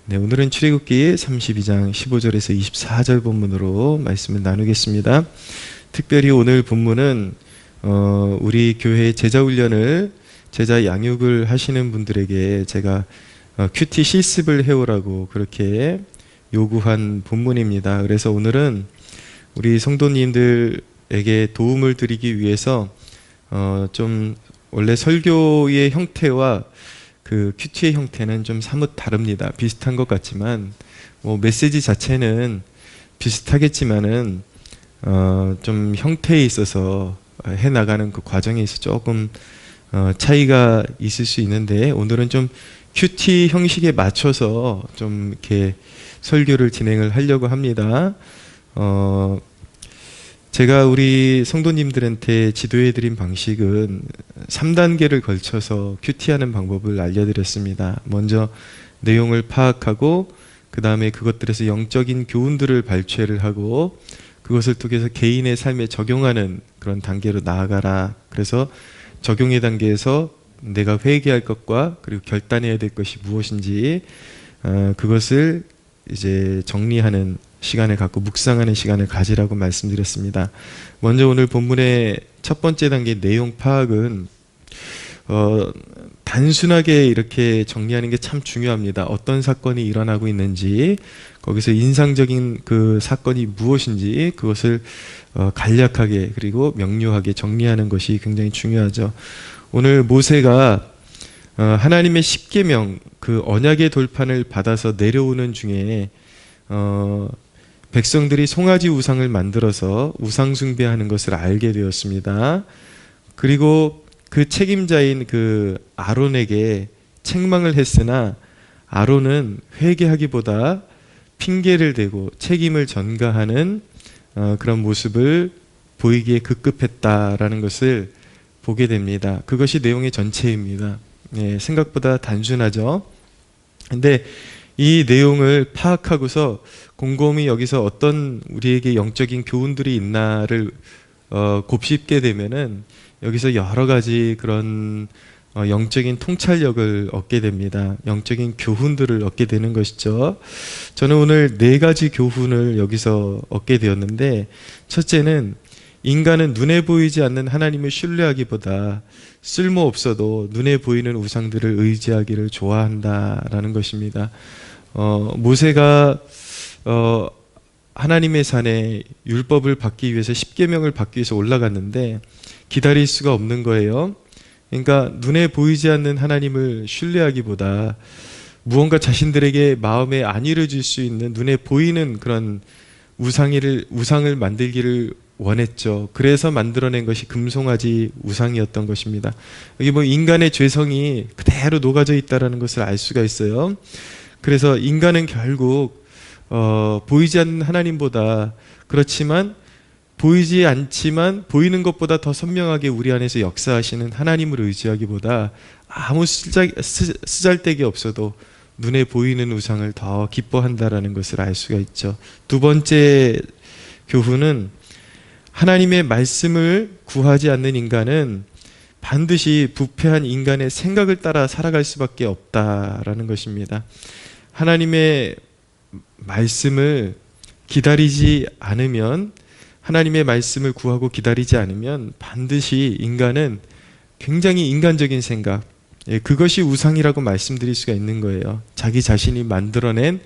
네, 오늘은 출애굽기 32장 15절에서 24절 본문으로 말씀을 나누겠습니다. 특별히 오늘 본문은 우리 교회 제자훈련을 제자 양육을 하시는 분들에게 제가 큐티 실습을 해오라고 그렇게 요구한 본문입니다. 그래서 오늘은 우리 성도님들에게 도움을 드리기 위해서 좀 원래 설교의 형태와 그 큐티의 형태는 좀 사뭇 다릅니다. 비슷한 것 같지만 뭐 메시지 자체는 비슷하겠지만은 좀 형태에 있어서 해나가는 그 과정에 있어서 조금 차이가 있을 수 있는데, 오늘은 좀 큐티 형식에 맞춰서 좀 이렇게 설교를 진행을 하려고 합니다. 제가 우리 성도님들한테 지도해드린 방식은 3단계를 걸쳐서 큐티하는 방법을 알려드렸습니다. 먼저 내용을 파악하고 그 다음에 그것들에서 영적인 교훈들을 발췌를 하고 그것을 통해서 개인의 삶에 적용하는 그런 단계로 나아가라. 그래서 적용의 단계에서 내가 회개할 것과 그리고 결단해야 될 것이 무엇인지 그것을 이제 정리하는 시간을 갖고 묵상하는 시간을 가지라고 말씀드렸습니다. 먼저 오늘 본문의 첫 번째 단계 내용 파악은 단순하게 이렇게 정리하는 게 참 중요합니다. 어떤 사건이 일어나고 있는지, 거기서 인상적인 그 사건이 무엇인지 그것을 간략하게 그리고 명료하게 정리하는 것이 굉장히 중요하죠. 오늘 모세가 하나님의 십계명, 그 언약의 돌판을 받아서 내려오는 중에 백성들이 송아지 우상을 만들어서 우상 숭배하는 것을 알게 되었습니다. 그리고 그 책임자인 그 아론에게 책망을 했으나 아론은 회개하기보다 핑계를 대고 책임을 전가하는 그런 모습을 보이기에 급급했다라는 것을 보게 됩니다. 그것이 내용의 전체입니다. 생각보다 단순하죠. 근데 이 내용을 파악하고서 곰곰이 여기서 어떤 우리에게 영적인 교훈들이 있나를 곱씹게 되면은 여기서 여러 가지 그런 영적인 통찰력을 얻게 됩니다. 영적인 교훈들을 얻게 되는 것이죠. 저는 오늘 4가지 교훈을 여기서 얻게 되었는데, 첫째는 인간은 눈에 보이지 않는 하나님을 신뢰하기보다 쓸모없어도 눈에 보이는 우상들을 의지하기를 좋아한다라는 것입니다. 모세가 하나님의 산에 율법을 받기 위해서 십계명을 받기 위해서 올라갔는데 기다릴 수가 없는 거예요. 그러니까 눈에 보이지 않는 하나님을 신뢰하기보다 무언가 자신들에게 마음에 안위를 줄 수 있는 눈에 보이는 그런 우상을 만들기를 원했죠. 그래서 만들어낸 것이 금송아지 우상이었던 것입니다. 여기 뭐 인간의 죄성이 그대로 녹아져 있다는 것을 알 수가 있어요. 그래서 인간은 결국 보이지 않는 하나님보다, 그렇지만 보이지 않지만 보이는 것보다 더 선명하게 우리 안에서 역사하시는 하나님을 의지하기보다 아무 쓰잘데기 없어도 눈에 보이는 우상을 더 기뻐한다라는 것을 알 수가 있죠. 두 번째 교훈은 하나님의 말씀을 구하지 않는 인간은 반드시 부패한 인간의 생각을 따라 살아갈 수밖에 없다라는 것입니다. 하나님의 말씀을 기다리지 않으면, 하나님의 말씀을 구하고 기다리지 않으면 반드시 인간은 굉장히 인간적인 생각, 그것이 우상이라고 말씀드릴 수가 있는 거예요. 자기 자신이 만들어낸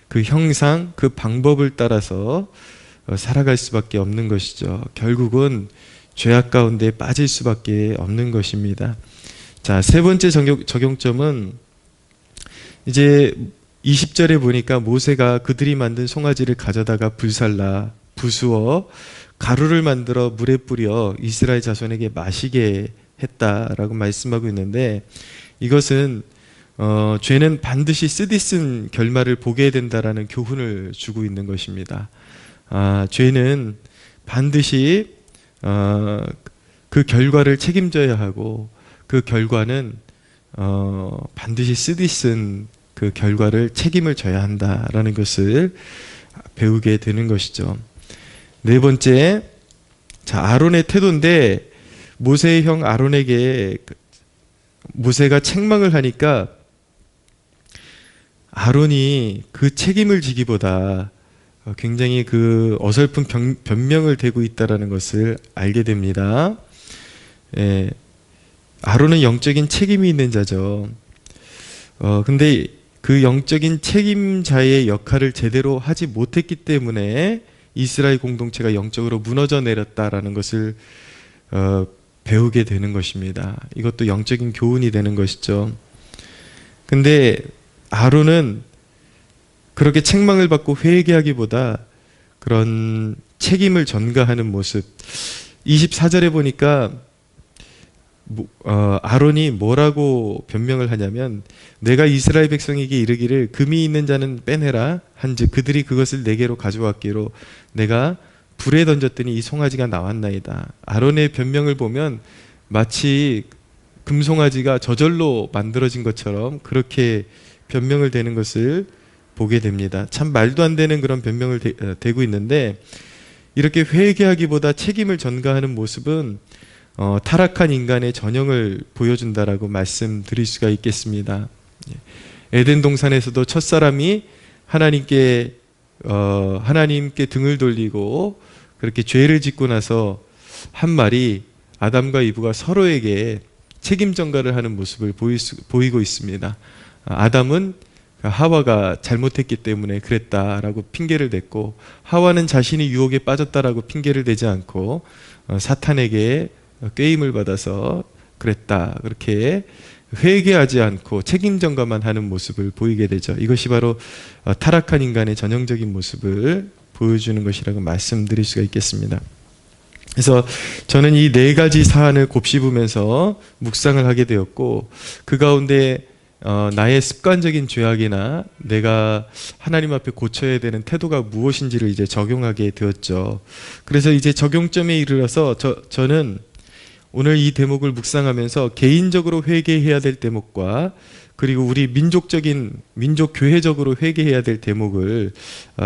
그 형상, 그 방법을 따라서 살아갈 수밖에 없는 것이죠. 결국은 죄악 가운데 빠질 수밖에 없는 것입니다. 자, 세 번째 적용점은 이제 20절에 보니까 모세가 그들이 만든 송아지를 가져다가 불살라 부수어 가루를 만들어 물에 뿌려 이스라엘 자손에게 마시게 했다라고 말씀하고 있는데, 이것은 죄는 반드시 쓰디쓴 결말을 보게 된다라는 교훈을 주고 있는 것입니다. 죄는 반드시 그 결과를 책임져야 하고, 그 결과는 반드시 쓰디쓴 그 결과를 책임을 져야 한다라는 것을 배우게 되는 것이죠. 네 번째, 자, 아론의 태도인데, 모세의 형 아론에게 모세가 책망을 하니까 아론이 그 책임을 지기보다 굉장히 그 어설픈 변명을 대고 있다라는 것을 알게 됩니다. 예, 아론은 영적인 책임이 있는 자죠. 근데 그 영적인 책임자의 역할을 제대로 하지 못했기 때문에 이스라엘 공동체가 영적으로 무너져 내렸다라는 것을 배우게 되는 것입니다. 이것도 영적인 교훈이 되는 것이죠. 근데 아론은 그렇게 책망을 받고 회개하기보다 그런 책임을 전가하는 모습. 24절에 보니까 아론이 뭐라고 변명을 하냐면, 내가 이스라엘 백성에게 이르기를 금이 있는 자는 빼내라 한즉 그들이 그것을 내게로 가져왔기로 내가 불에 던졌더니 이 송아지가 나왔나이다. 아론의 변명을 보면 마치 금송아지가 저절로 만들어진 것처럼 그렇게 변명을 대는 것을 보게 됩니다. 참 말도 안 되는 그런 변명을 대고 있는데, 이렇게 회개하기보다 책임을 전가하는 모습은 타락한 인간의 전형을 보여준다라고 말씀드릴 수가 있겠습니다. 에덴 동산에서도 첫사람이 하나님께 등을 돌리고 그렇게 죄를 짓고 나서 한 말이, 아담과 이브가 서로에게 책임 전가를 하는 모습을 보이고 있습니다. 아담은 하와가 잘못했기 때문에 그랬다라고 핑계를 댔고, 하와는 자신이 유혹에 빠졌다라고 핑계를 대지 않고 사탄에게 꾀임을 받아서 그랬다, 그렇게 회개하지 않고 책임 전가만 하는 모습을 보이게 되죠. 이것이 바로 타락한 인간의 전형적인 모습을 보여주는 것이라고 말씀드릴 수가 있겠습니다. 그래서 저는 이 네 가지 사안을 곱씹으면서 묵상을 하게 되었고, 그 가운데 나의 습관적인 죄악이나 내가 하나님 앞에 고쳐야 되는 태도가 무엇인지를 이제 적용하게 되었죠. 그래서 이제 적용점에 이르러서 저는 오늘 이 대목을 묵상하면서 개인적으로 회개해야 될 대목과 그리고 우리 민족교회적으로 회개해야 될 대목을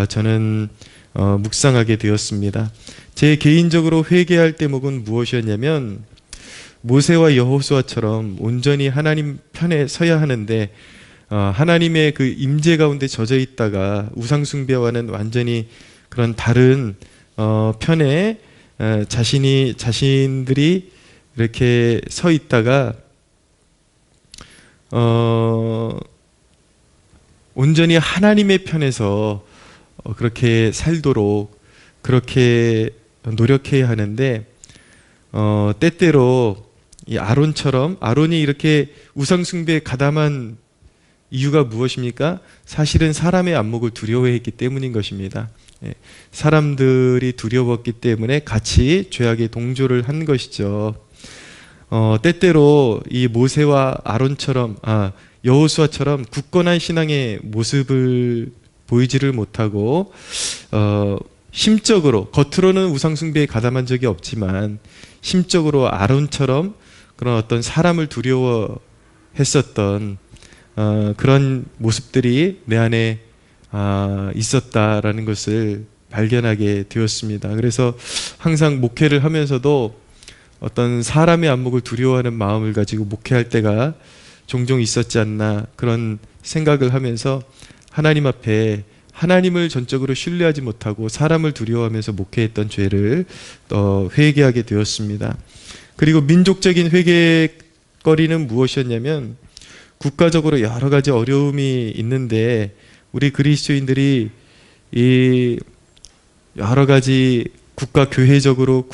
저는 묵상하게 되었습니다. 제 개인적으로 회개할 대목은 무엇이었냐면, 모세와 여호수아처럼 온전히 하나님 편에 서야 하는데 하나님의 그 임재 가운데 젖어 있다가 우상 숭배와는 완전히 그런 다른 편에 자신들이 이렇게 서 있다가 온전히 하나님의 편에서 그렇게 살도록 그렇게 노력해야 하는데, 때때로 이 아론이 이렇게 우상숭배에 가담한 이유가 무엇입니까? 사실은 사람의 안목을 두려워했기 때문인 것입니다. 사람들이 두려웠기 때문에 같이 죄악에 동조를 한 것이죠. 때때로 이 모세와 여호수아처럼 굳건한 신앙의 모습을 보이지를 못하고 심적으로, 겉으로는 우상숭배에 가담한 적이 없지만 심적으로 아론처럼 그런 어떤 사람을 두려워했었던 그런 모습들이 내 안에 있었다라는 것을 발견하게 되었습니다. 그래서 항상 목회를 하면서도 어떤 사람의 안목을 두려워하는 마음을 가지고 목회할 때가 종종 있었지 않나, 그런 생각을 하면서 하나님 앞에 하나님을 전적으로 신뢰하지 못하고 사람을 두려워하면서 목회했던 죄를 회개하게 되었습니다. 그리고 민족적인 회개거리는 무엇이었냐면, 국가적으로 여러 가지 어려움이 있는데 우리 그리스도인들이 이 여러 가지 국가적으로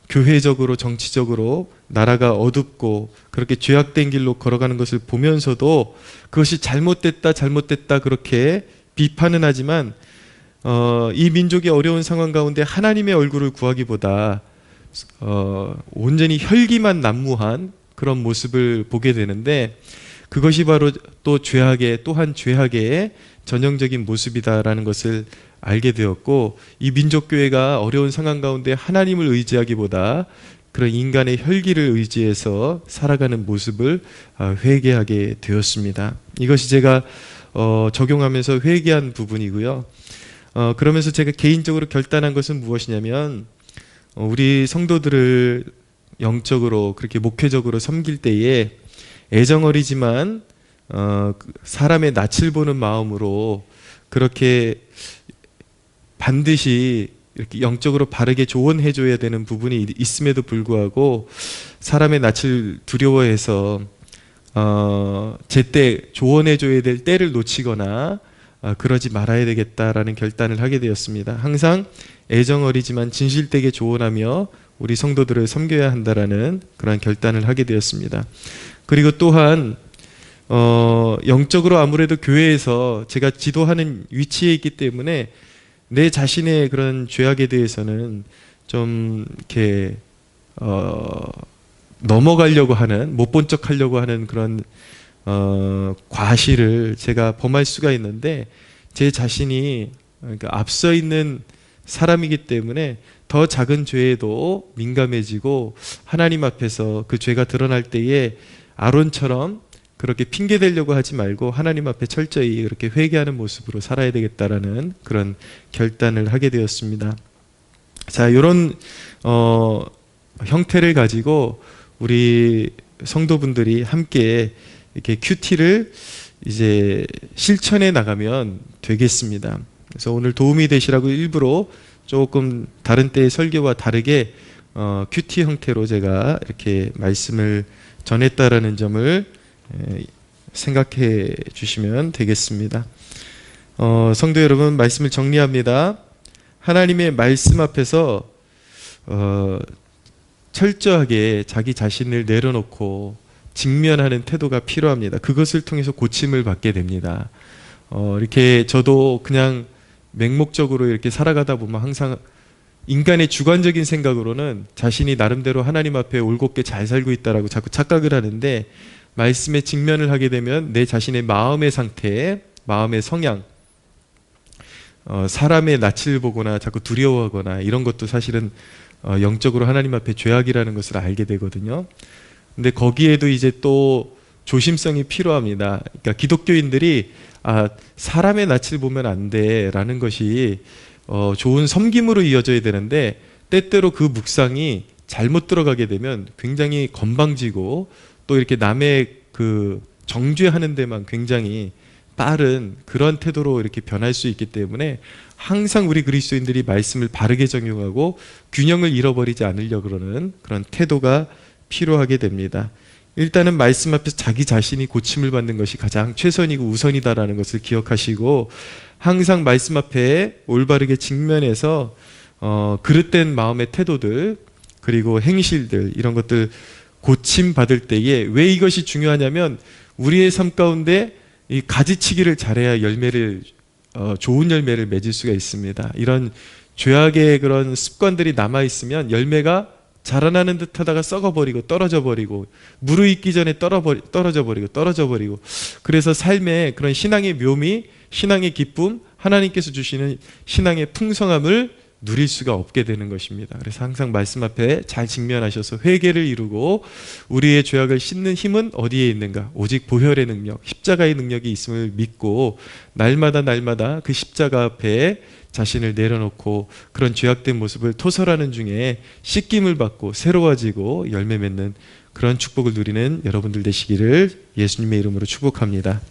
교회적으로 정치적으로 나라가 어둡고 그렇게 죄악된 길로 걸어가는 것을 보면서도 그것이 잘못됐다 그렇게 비판은 하지만 이 민족의 어려운 상황 가운데 하나님의 얼굴을 구하기보다 온전히 혈기만 난무한 그런 모습을 보게 되는데, 그것이 바로 또한 죄악의 전형적인 모습이다라는 것을 알게 되었고, 이 민족교회가 어려운 상황 가운데 하나님을 의지하기보다 그런 인간의 혈기를 의지해서 살아가는 모습을 회개하게 되었습니다. 이것이 제가 적용하면서 회개한 부분이고요. 그러면서 제가 개인적으로 결단한 것은 무엇이냐면, 우리 성도들을 영적으로 그렇게 목회적으로 섬길 때에 애정어리지만 사람의 낯을 보는 마음으로 그렇게 반드시 이렇게 영적으로 바르게 조언해줘야 되는 부분이 있음에도 불구하고 사람의 낯을 두려워해서 제때 조언해줘야 될 때를 놓치거나 그러지 말아야 되겠다라는 결단을 하게 되었습니다. 항상 애정어리지만 진실되게 조언하며 우리 성도들을 섬겨야 한다라는 그런 결단을 하게 되었습니다. 그리고 또한 영적으로 아무래도 교회에서 제가 지도하는 위치에 있기 때문에 내 자신의 그런 죄악에 대해서는 좀 이렇게 넘어가려고 하는, 못 본 척 하려고 하는 그런 과실을 제가 범할 수가 있는데, 제 자신이 그러니까 앞서 있는 사람이기 때문에 더 작은 죄에도 민감해지고 하나님 앞에서 그 죄가 드러날 때에 아론처럼 그렇게 핑계 대려고 하지 말고 하나님 앞에 철저히 그렇게 회개하는 모습으로 살아야 되겠다라는 그런 결단을 하게 되었습니다. 자, 이런 형태를 가지고 우리 성도분들이 함께 이렇게 큐티를 이제 실천해 나가면 되겠습니다. 그래서 오늘 도움이 되시라고 일부러 조금 다른 때의 설교와 다르게 큐티 형태로 제가 이렇게 말씀을 전했다라는 점을 생각해 주시면 되겠습니다. 성도 여러분, 말씀을 정리합니다. 하나님의 말씀 앞에서 철저하게 자기 자신을 내려놓고 직면하는 태도가 필요합니다. 그것을 통해서 고침을 받게 됩니다. 이렇게 저도 그냥 맹목적으로 이렇게 살아가다 보면 항상 인간의 주관적인 생각으로는 자신이 나름대로 하나님 앞에 올곧게 잘 살고 있다라고 자꾸 착각을 하는데, 말씀에 직면을 하게 되면 내 자신의 마음의 상태, 마음의 성향, 사람의 낯을 보거나 자꾸 두려워하거나 이런 것도 사실은 영적으로 하나님 앞에 죄악이라는 것을 알게 되거든요. 근데 거기에도 이제 또 조심성이 필요합니다. 그러니까 기독교인들이 사람의 낯을 보면 안 돼라는 것이 좋은 섬김으로 이어져야 되는데, 때때로 그 묵상이 잘못 들어가게 되면 굉장히 건방지고 또 이렇게 남의 그 정죄하는 데만 굉장히 빠른 그런 태도로 이렇게 변할 수 있기 때문에 항상 우리 그리스도인들이 말씀을 바르게 적용하고 균형을 잃어버리지 않으려고 그러는 그런 태도가 필요하게 됩니다. 일단은 말씀 앞에서 자기 자신이 고침을 받는 것이 가장 최선이고 우선이다라는 것을 기억하시고, 항상 말씀 앞에 올바르게 직면해서 그릇된 마음의 태도들 그리고 행실들 이런 것들 고침 받을 때에 왜 이것이 중요하냐면, 우리의 삶 가운데 이 가지치기를 잘해야 열매를 좋은 열매를 맺을 수가 있습니다. 이런 죄악의 그런 습관들이 남아 있으면 열매가 자라나는 듯하다가 썩어버리고 떨어져 버리고 무르익기 전에 떨어져 버리고 그래서 삶의 그런 신앙의 묘미, 신앙의 기쁨, 하나님께서 주시는 신앙의 풍성함을 누릴 수가 없게 되는 것입니다. 그래서 항상 말씀 앞에 잘 직면하셔서 회개를 이루고 우리의 죄악을 씻는 힘은 어디에 있는가? 오직 보혈의 능력, 십자가의 능력이 있음을 믿고 날마다 그 십자가 앞에 자신을 내려놓고 그런 죄악된 모습을 토설하는 중에 씻김을 받고 새로워지고 열매 맺는 그런 축복을 누리는 여러분들 되시기를 예수님의 이름으로 축복합니다.